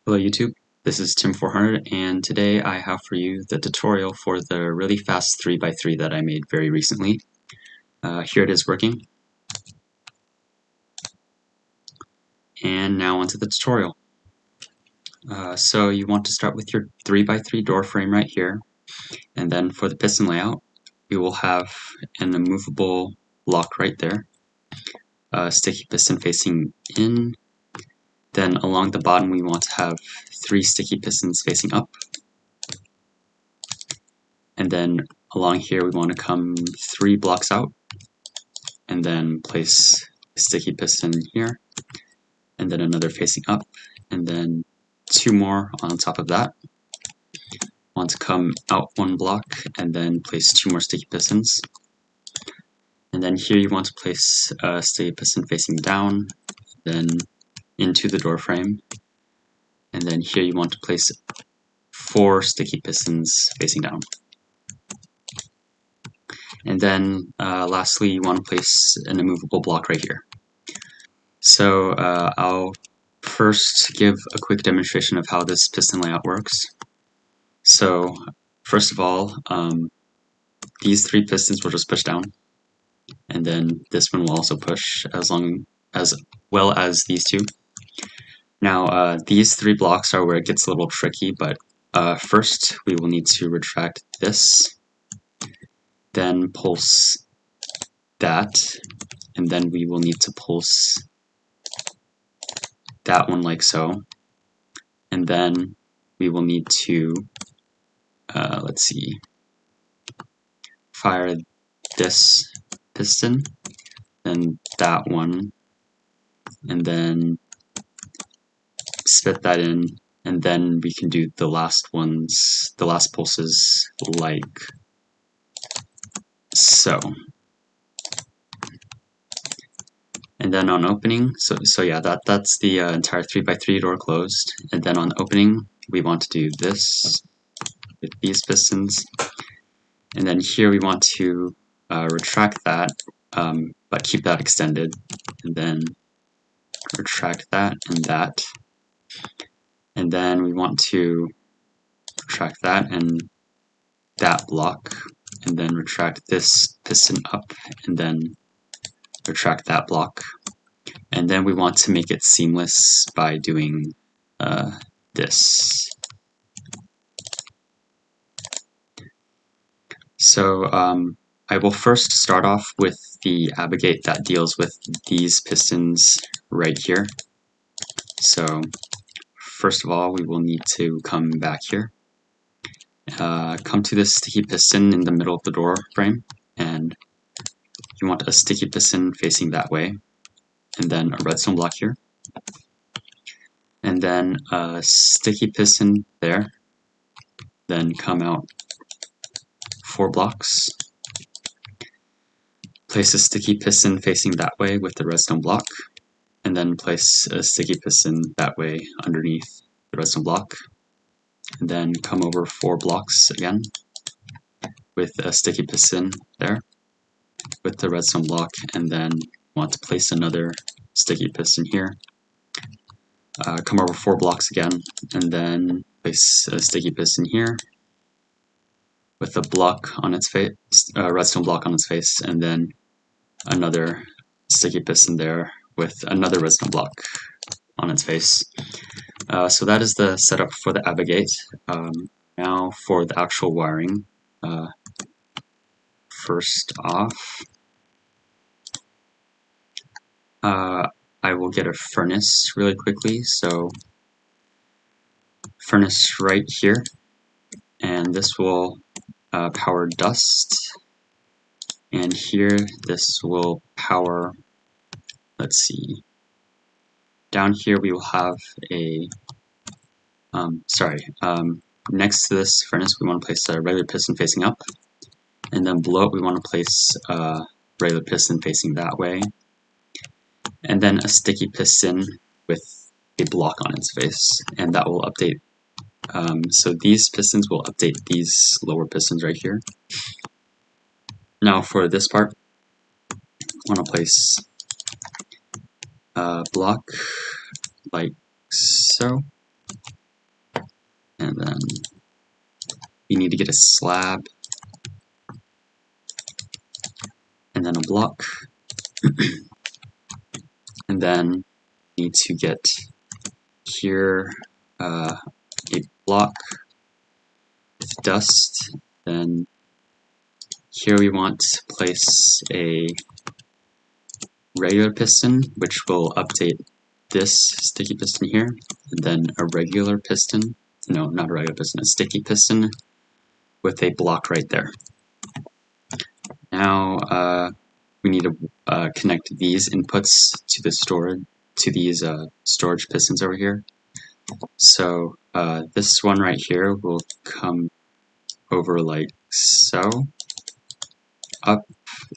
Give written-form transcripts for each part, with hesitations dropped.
Hello YouTube, this is Tim400 and today I have for you the tutorial for the really fast 3x3 that I made very recently. Here it is working. And now onto the tutorial. So you want to start with your 3x3 door frame right here, and then for the piston layout we will have an immovable block right there, a sticky piston facing in. Then along the bottom we want to have 3 sticky pistons facing up. And then along here we want to come 3 blocks out and then place a sticky piston here and then another facing up and then 2 more on top of that. Want to come out 1 block and then place 2 more sticky pistons. And then here you want to place a sticky piston facing down, then into the door frame. And then here you want to place 4 sticky pistons facing down. And then lastly, you want to place an immovable block right here. So I'll first give a quick demonstration of how this piston layout works. So first of all, these 3 pistons will just push down, and then this one will also push as well as these 2. Now these 3 blocks are where it gets a little tricky, but first we will need to retract this, then pulse that, and then we will need to pulse that one like so, and then we will need to let's see, fire this piston, then that one, and then spit that in, and then we can do the last pulses like so. And then on opening, so yeah, that's the entire 3x3 door closed. And then on opening, we want to do this with these pistons. And then here we want to retract that, but keep that extended. And then retract that and that. And then we want to retract that and that block. And then retract this piston up and then retract that block. And then we want to make it seamless by doing this. So I will first start off with the abogate that deals with these pistons right here. So first of all, we will need to come back here, come to this sticky piston in the middle of the door frame, and you want a sticky piston facing that way, and then a redstone block here, and then a sticky piston there, then come out 4 blocks, place a sticky piston facing that way with the redstone block, and then place a sticky piston that way underneath the redstone block, and then come over 4 blocks again with a sticky piston there with the redstone block, and then want to place another sticky piston here. Come over 4 blocks again, and then place a sticky piston here with a block on its face, redstone block on its face, and then another sticky piston there with another redstone block on its face. So that is the setup for the abogate. Now for the actual wiring. First off, I will get a furnace really quickly. So furnace right here, and this will power dust, and here this will power, let's see, down here we will have a next to this furnace we want to place a regular piston facing up, and then below it we want to place a regular piston facing that way, and then a sticky piston with a block on its face, and that will update. So these pistons will update these lower pistons right here. Now for this part, I want to place a block like so, we need to get a slab, and then a block, and then we need to get here a block with dust. Then here we want to place a regular piston, which will update this sticky piston here, and then a regular piston, no, not a regular piston, a sticky piston with a block right there. Now we need to connect these inputs to the storage, to these storage pistons over here. So this one right here will come over like so, up,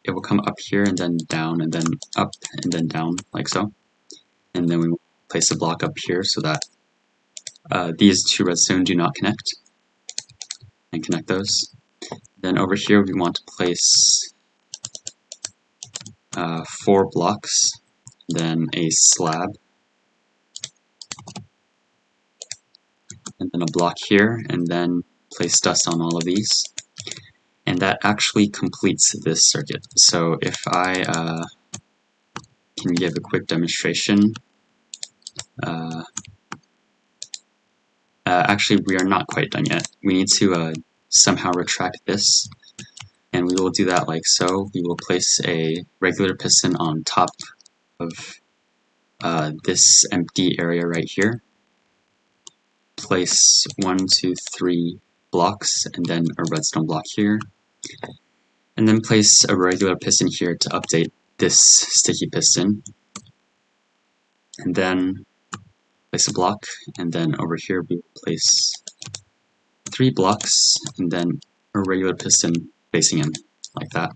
it will come up here and then down and then up and then down like so. And then we place a block up here so that these two redstone do not connect, and connect those. Then over here we want to place 4 blocks, then a slab, and then a block here, and then place dust on all of these. And that actually completes this circuit. So if I can give a quick demonstration. Actually, we are not quite done yet. We need to somehow retract this, and we will do that like so. We will place a regular piston on top of this empty area right here. Place 1, 2, 3 blocks, and then a redstone block here. And then place a regular piston here to update this sticky piston. And then place a block, and then over here we will place 3 blocks, and then a regular piston facing in, like that.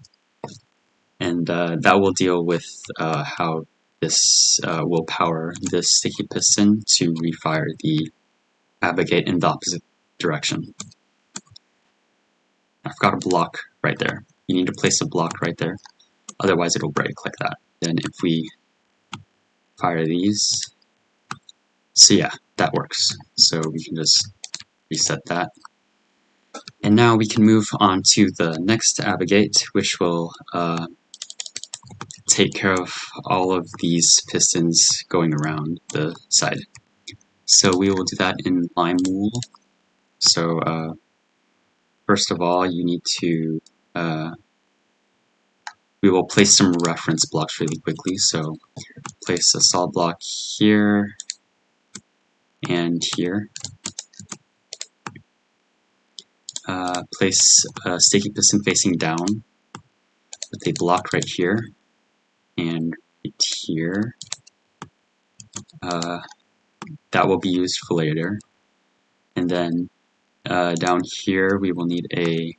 And that will deal with how this will power this sticky piston to refire the Abogate in the opposite direction. I've got a block right there. You need to place a block right there, otherwise it'll break like that. Then if we fire these, so yeah, that works. So we can just reset that. And now we can move on to the next Abogate, which will take care of all of these pistons going around the side. So we will do that in lime wool. So first of all, you need to, we will place some reference blocks really quickly. So place a solid block here and here. Place a sticky piston facing down with a block right here and right here. That will be used for later. And then down here we will need a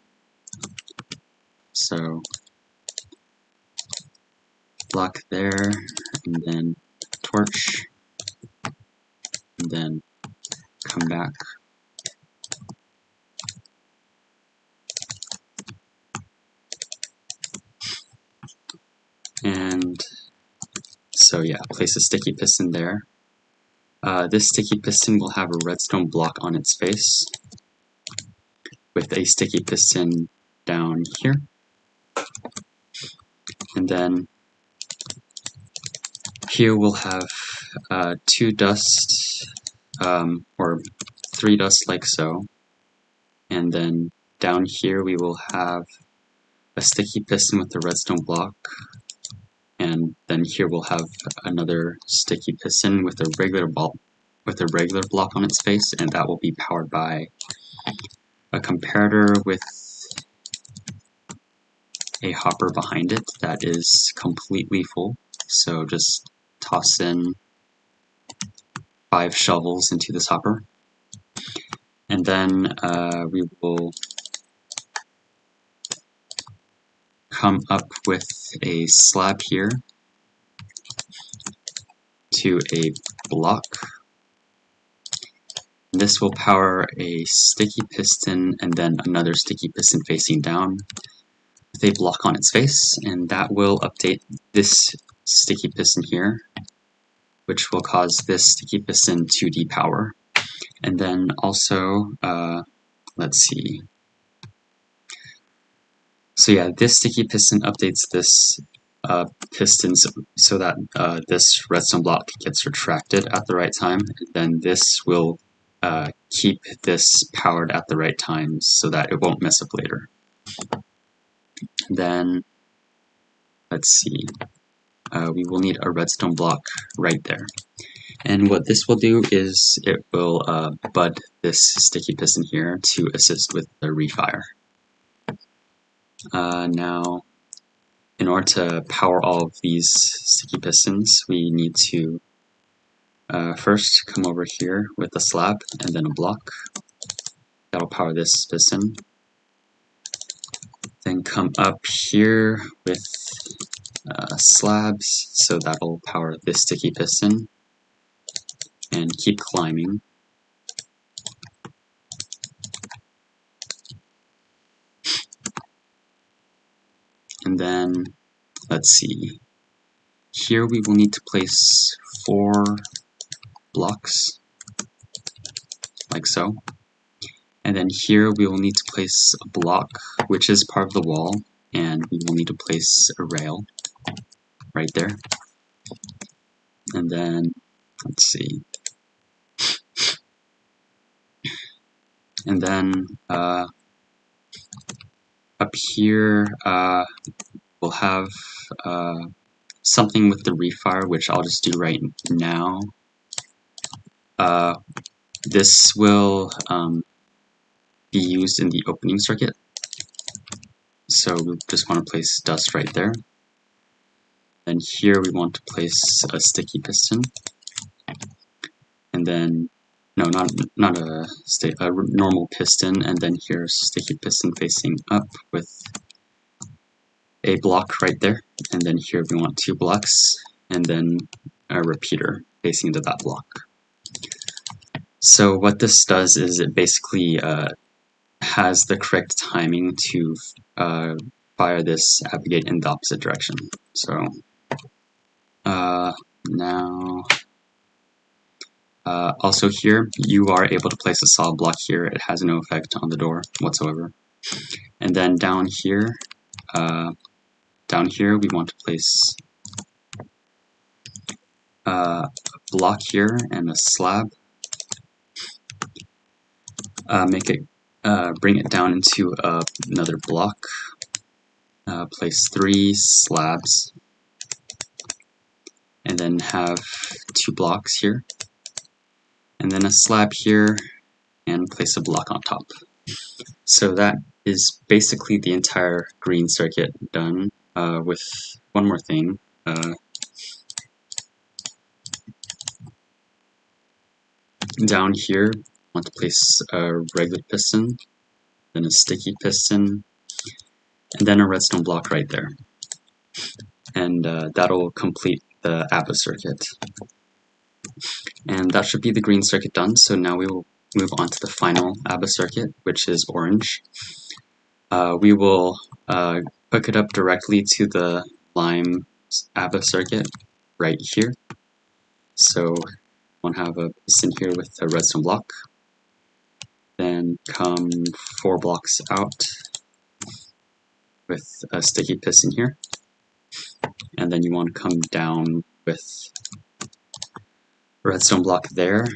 block there, and then torch, and then come back. And so yeah, place a sticky piston there. This sticky piston will have a redstone block on its face with a sticky piston down here. And then here we'll have 2 dust, or 3 dust like so. And then down here we will have a sticky piston with a redstone block. And then here we'll have another sticky piston with a regular block on its face, and that will be powered by a comparator with a hopper behind it that is completely full. So just toss in 5 shovels into this hopper, and then we will come up with a slab here to a block. This will power a sticky piston and then another sticky piston facing down with a block on its face, and that will update this sticky piston here, which will cause this sticky piston to depower. And then also, let's see, So yeah, this sticky piston updates this piston so that this redstone block gets retracted at the right time. And then this will keep this powered at the right time so that it won't mess up later. Then let's see, we will need a redstone block right there. And what this will do is it will bud this sticky piston here to assist with the refire. Now, in order to power all of these sticky pistons, we need to first come over here with a slab and then a block. That'll power this piston. Then come up here with slabs, so that'll power this sticky piston. And keep climbing. And then, let's see, here we will need to place 4 blocks, like so. And then here we will need to place a block, which is part of the wall, and we will need to place a rail right there. And then, let's see. And then up here we'll have something with the refire, which I'll just do right now. This will be used in the opening circuit. So we just want to place dust right there. Then here we want to place a sticky piston. And then, no, not a normal piston. And then here's sticky piston facing up with a block right there. And then here we want 2 blocks. And then a repeater facing into that block. So what this does is it basically has the correct timing to fire this aggregate in the opposite direction. So now also here you are able to place a solid block here. It has no effect on the door whatsoever. And then down here we want to place a block here and a slab. Bring it down into another block. Place 3 slabs, and then have 2 blocks here, and then a slab here, and place a block on top. So that is basically the entire green circuit done, with one more thing. Down here, I want to place a regular piston, then a sticky piston, and then a redstone block right there. And that'll complete the ABBA circuit. And that should be the green circuit done. So now we will move on to the final ABBA circuit, which is orange. We will hook it up directly to the lime ABBA circuit right here. So we'll have a piston here with a redstone block. Then come 4 blocks out with a sticky piston here. And then you want to come down with a redstone block there.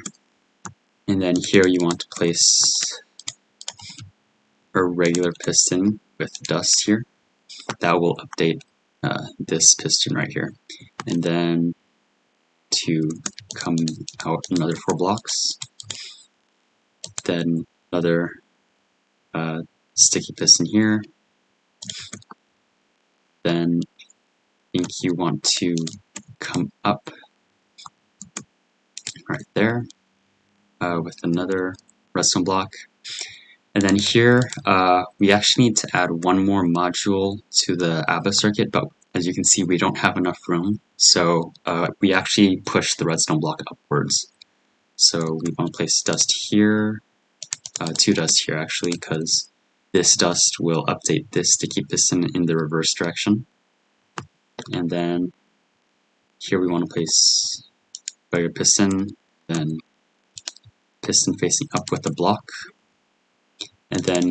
And then here you want to place a regular piston with dust here. That will update this piston right here. And then to come out another 4 blocks. Then another sticky piston here. Then I think you want to come up right there with another redstone block. And then here we actually need to add 1 more module to the ABBA circuit, but as you can see we don't have enough room, so we actually push the redstone block upwards. So we want to place dust here, 2 dust here actually, because this dust will update this sticky piston in the reverse direction. And then here we want to place regular piston, then piston facing up with the block, and then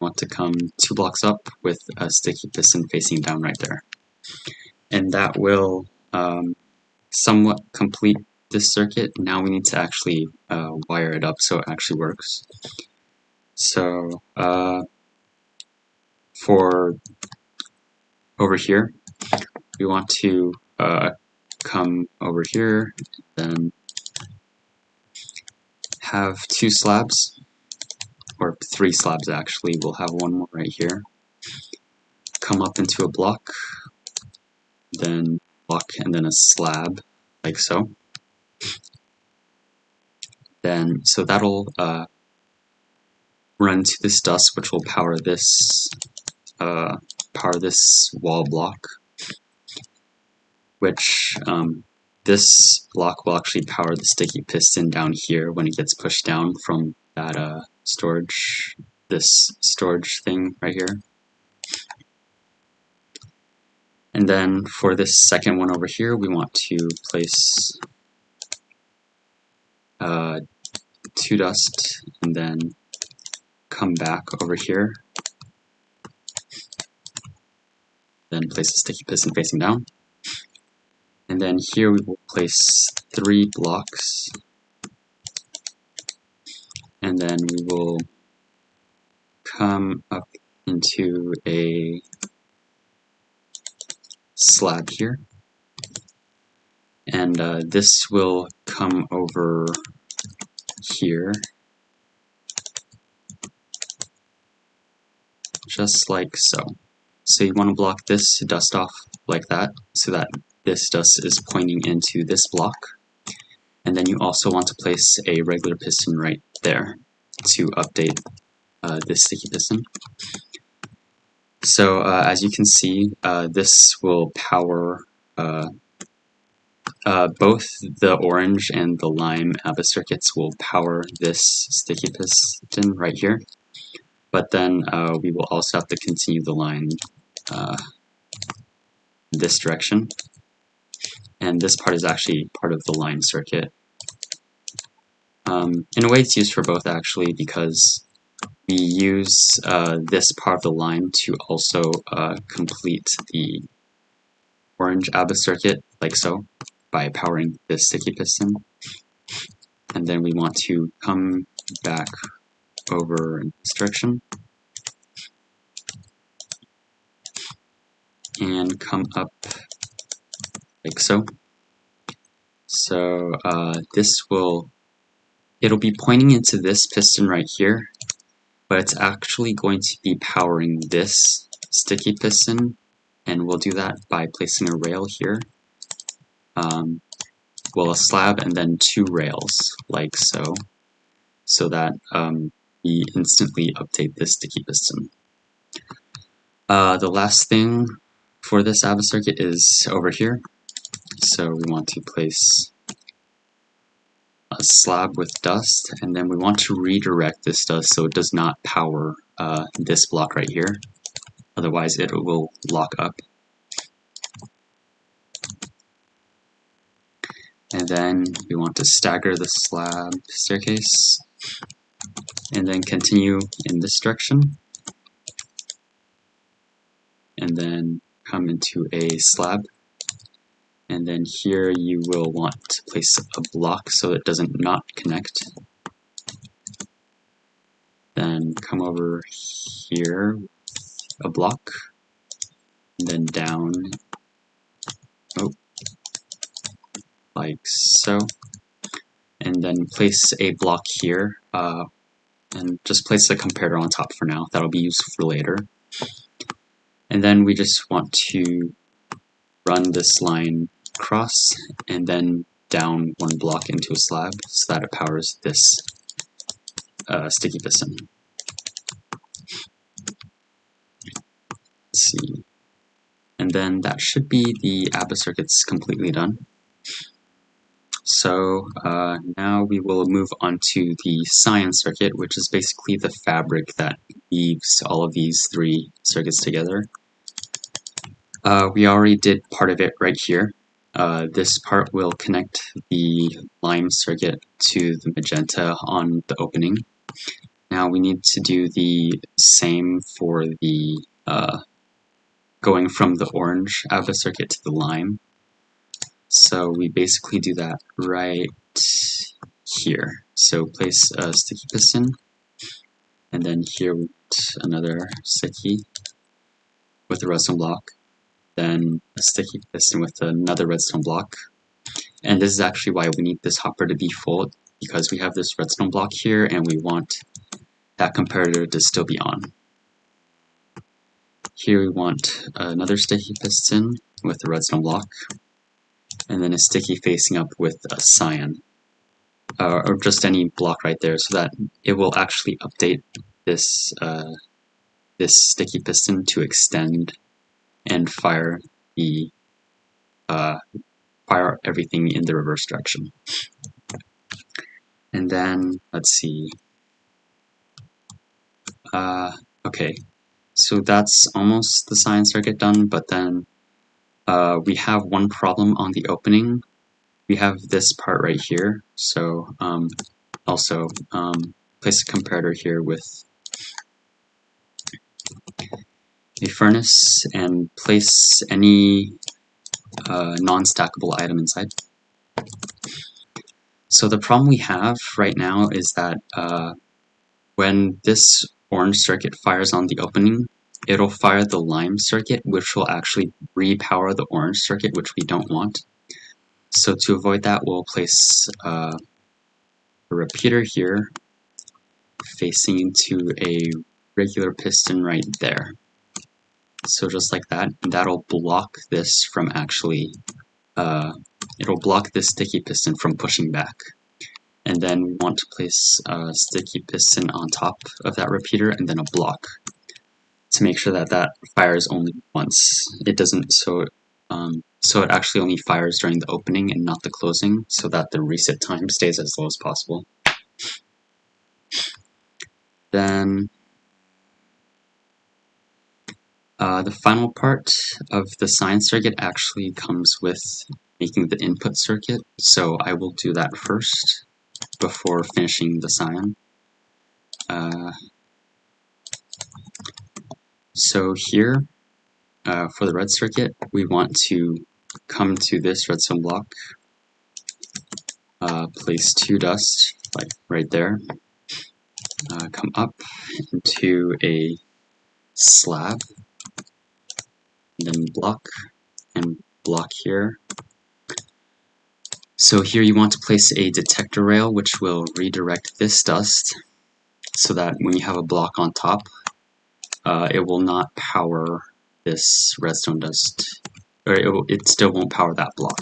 want to come 2 blocks up with a sticky piston facing down right there. And that will somewhat complete this circuit. Now we need to actually wire it up so it actually works. So for over here, we want to come over here, then have 2 slabs, or 3 slabs actually. We'll have one more right here. Come up into a block, then block, and then a slab, like so. Then, so that'll run to this dust, which will power this wall block, which this block will actually power the sticky piston down here when it gets pushed down from that this storage thing right here. And then for this second one over here, we want to place 2 dust, and then come back over here, then place a sticky piston facing down. And then here we will place 3 blocks, and then we will come up into a slab here, and this will come over here, just like so. So you want to block this dust off like that, so that this dust is pointing into this block. And then you also want to place a regular piston right there to update this sticky piston. So as you can see, this will power both the orange and the lime ABBA circuits will power this sticky piston right here. But then we will also have to continue the line this direction. And this part is actually part of the line circuit. In a way it's used for both actually, because we use this part of the line to also complete the orange ABBA circuit, like so, by powering this sticky piston. And then we want to come back over in this direction and come up like so. So it'll be pointing into this piston right here, but it's actually going to be powering this sticky piston, and we'll do that by placing a rail here. Well, a slab and then 2 rails, like so, so that we instantly update this sticky piston. The last thing for this ABBA circuit is over here. So we want to place a slab with dust, and then we want to redirect this dust so it does not power this block right here. Otherwise it will lock up. And then we want to stagger the slab staircase, and then continue in this direction, and then come into a slab. And then here you will want to place a block so it doesn't not connect. Then come over here, a block, and then down, like so. And then place a block here, and just place a comparator on top for now. That'll be useful for later. And then we just want to run this line across and then down 1 block into a slab so that it powers this sticky piston. Let's see. And then that should be the ABBA circuits completely done. So now we will move on to the cyan circuit, which is basically the fabric that weaves all of these 3 circuits together. We already did part of it right here. This part will connect the lime circuit to the magenta on the opening. Now we need to do the same for the going from the orange out of the circuit to the lime. So we basically do that right here. So place a sticky piston, and then here we put another sticky with a redstone block, then a sticky piston with another redstone block. And this is actually why we need this hopper to be full, because we have this redstone block here and we want that comparator to still be on. Here we want another sticky piston with a redstone block, and then a sticky facing up with a cyan, or just any block right there, so that it will actually update this this sticky piston to extend and fire the fire everything in the reverse direction. And then let's see. Okay, so that's almost the cyan circuit done, but then we have one problem on the opening. We have this part right here, so also place a comparator here with a furnace and place any non-stackable item inside. So the problem we have right now is that when this orange circuit fires on the opening, it'll fire the lime circuit, which will actually repower the orange circuit, which we don't want. So to avoid that, we'll place a repeater here facing into a regular piston right there. So just like that, and that'll block this from actually, it'll block this sticky piston from pushing back. And then we want to place a sticky piston on top of that repeater and then a block to make sure that that fires only once. It doesn't, so it actually only fires during the opening and not the closing, so that the reset time stays as low as possible. Then the final part of the cyan circuit actually comes with making the input circuit, so I will do that first before finishing the cyan. So here, for the red circuit, we want to come to this redstone block, place 2 dust, like right there, come up into a slab, and then block, and block here. So here you want to place a detector rail which will redirect this dust so that when you have a block on top, it will not power this redstone dust, or it still won't power that block.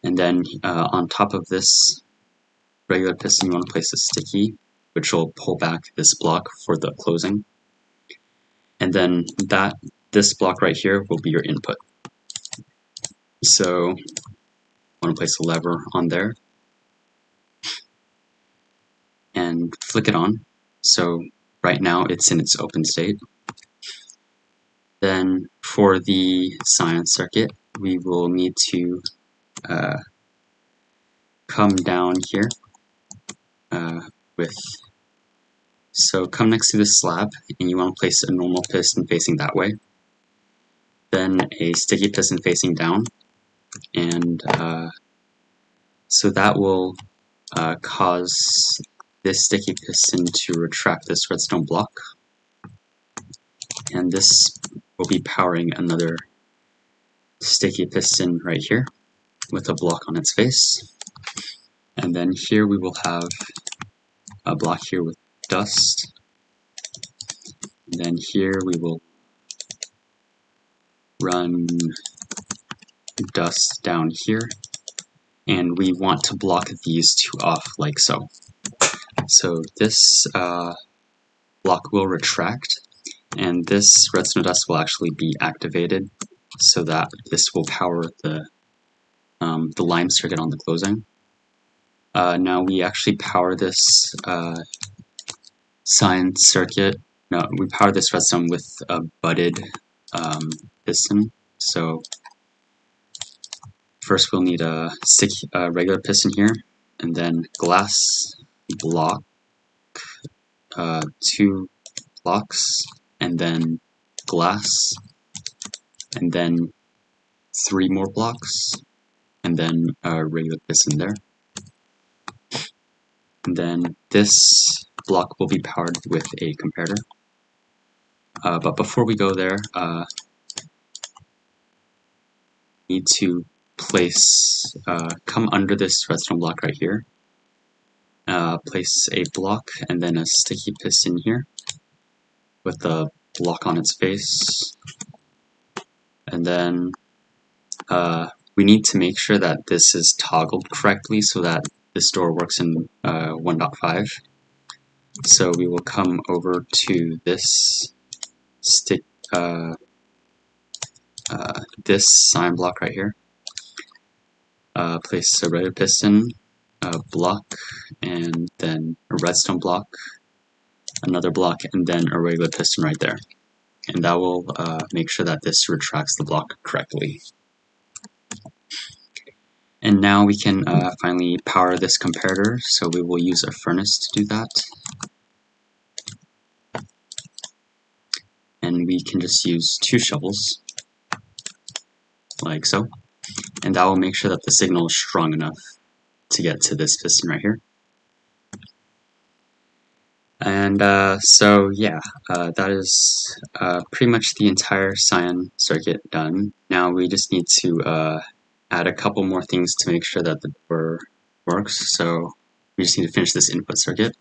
And then on top of this regular piston, you want to place a sticky, which will pull back this block for the closing. And then this block right here will be your input. So I want to place a lever on there and flick it on. So right now it's in its open state. Then for the cyan circuit, we will need to come down here so come next to this slab, and you want to place a normal piston facing that way, then a sticky piston facing down, and so that will cause this sticky piston to retract this redstone block, and this will be powering another sticky piston right here with a block on its face. And then here we will have a block here with dust. And then here we will run dust down here. And we want to block these 2 off like so. So this block will retract, and this redstone dust will actually be activated so that this will power the lime circuit on the closing. Now we actually power this cyan circuit. No, we power this redstone with a butted piston. So first we'll need a regular piston here, and then glass block 2 blocks, and then glass, and then 3 more blocks, and then a regular piston there. And then this block will be powered with a comparator. But before we go there, need to place, come under this redstone block right here, place a block and then a sticky piston here with the block on its face. And then we need to make sure that this is toggled correctly so that this door works in 1.5. So we will come over to this this sign block right here, place a regular piston, a block, and then a redstone block, another block, and then a regular piston right there. And that will make sure that this retracts the block correctly. And now we can finally power this comparator, so we will use a furnace to do that. And we can just use 2 shovels, like so. And that will make sure that the signal is strong enough to get to this piston right here. And so yeah, that is pretty much the entire cyan circuit done. Now we just need to add a couple more things to make sure that the door works. So we just need to finish this input circuit.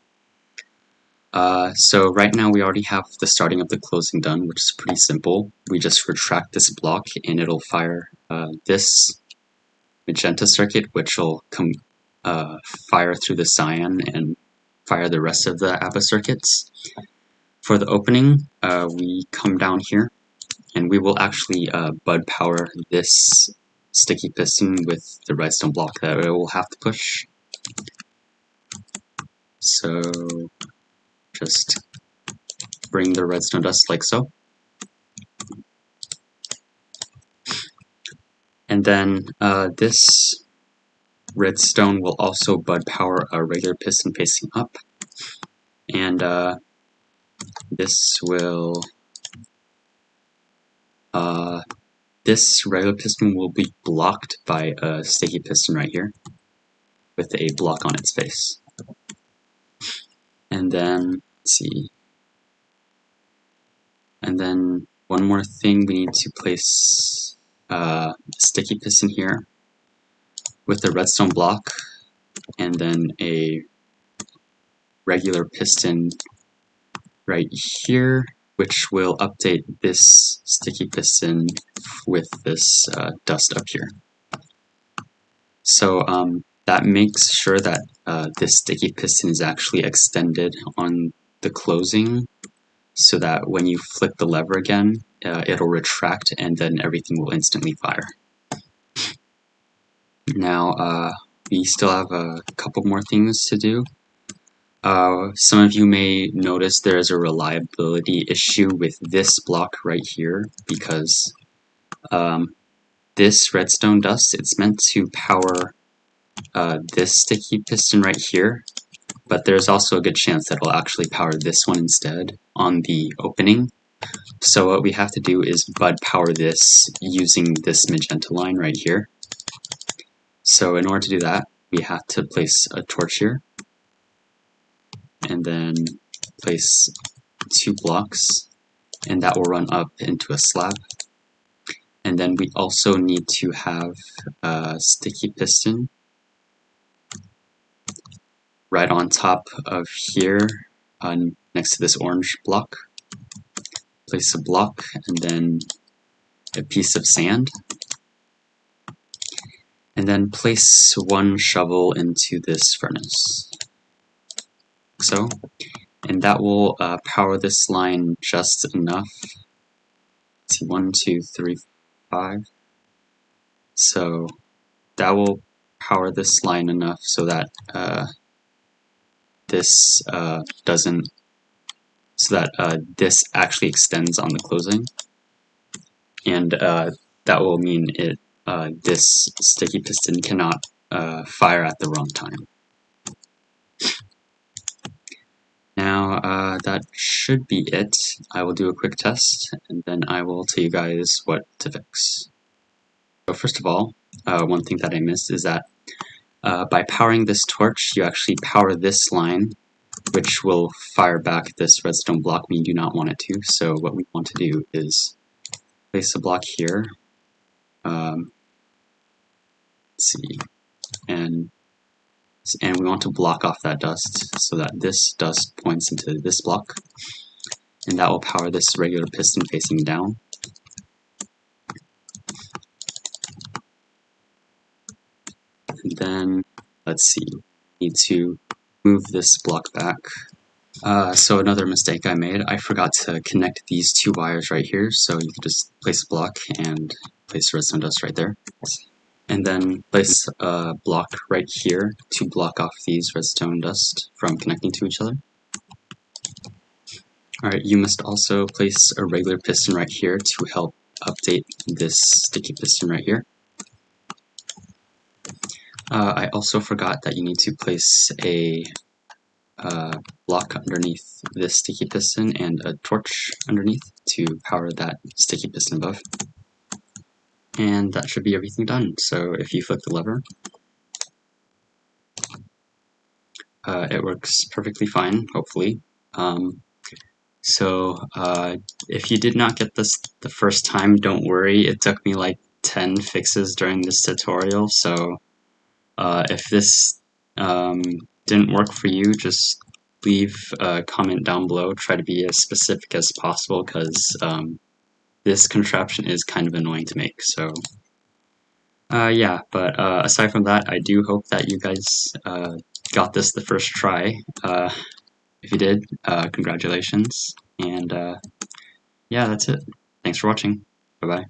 So right now we already have the starting of the closing done, which is pretty simple. We just retract this block and it'll fire this magenta circuit, which will fire through the cyan and fire the rest of the ABBA circuits. For the opening, we come down here and we will actually bud power this sticky piston with the redstone block that it will have to push. So just bring the redstone dust like so. And then this redstone will also bud power a regular piston facing up. And this will this regular piston will be blocked by a sticky piston right here with a block on its face. And then, let's see. And then one more thing, we need to place a sticky piston here with a redstone block and then a regular piston right here, which will update this sticky piston with this dust up here. So that makes sure that this sticky piston is actually extended on the closing, so that when you flick the lever again, it'll retract and then everything will instantly fire. Now, we still have a couple more things to do. Some of you may notice there is a reliability issue with this block right here because this redstone dust, it's meant to power this sticky piston right here, but there's also a good chance that it'll actually power this one instead on the opening. So what we have to do is bud power this using this magenta line right here. So in order to do that, we have to place a torch here, and then place 2 blocks, and that will run up into a slab. And then we also need to have a sticky piston right on top of here, next to this orange block. Place a block and then a piece of sand. And then place 1 shovel into this furnace. So, and that will power this line just enough. Let's see, 1, 2, 3, 5. So that will power this line enough so that this this actually extends on the closing, and that will mean this sticky piston cannot fire at the wrong time. Now that should be it. I will do a quick test, and then I will tell you guys what to fix. So first of all, one thing that I missed is that by powering this torch, you actually power this line, which will fire back this redstone block when you do not want it to. So what we want to do is place a block here. Let's see, and we want to block off that dust so that this dust points into this block, and that will power this regular piston facing down. And then, let's see, need to move this block back. So another mistake I made, I forgot to connect these two wires right here, so you can just place a block and place redstone dust right there. And then place a block right here to block off these redstone dust from connecting to each other. Alright, you must also place a regular piston right here to help update this sticky piston right here. I also forgot that you need to place a block underneath this sticky piston and a torch underneath to power that sticky piston above. And that should be everything done. So if you flick the lever, it works perfectly fine, hopefully. If you did not get this the first time, don't worry. It took me like 10 fixes during this tutorial, so if this didn't work for you, just leave a comment down below. Try to be as specific as possible, because this contraption is kind of annoying to make. So yeah, but aside from that, I do hope that you guys got this the first try. If you did, congratulations, and yeah, that's it. Thanks for watching. Bye-bye.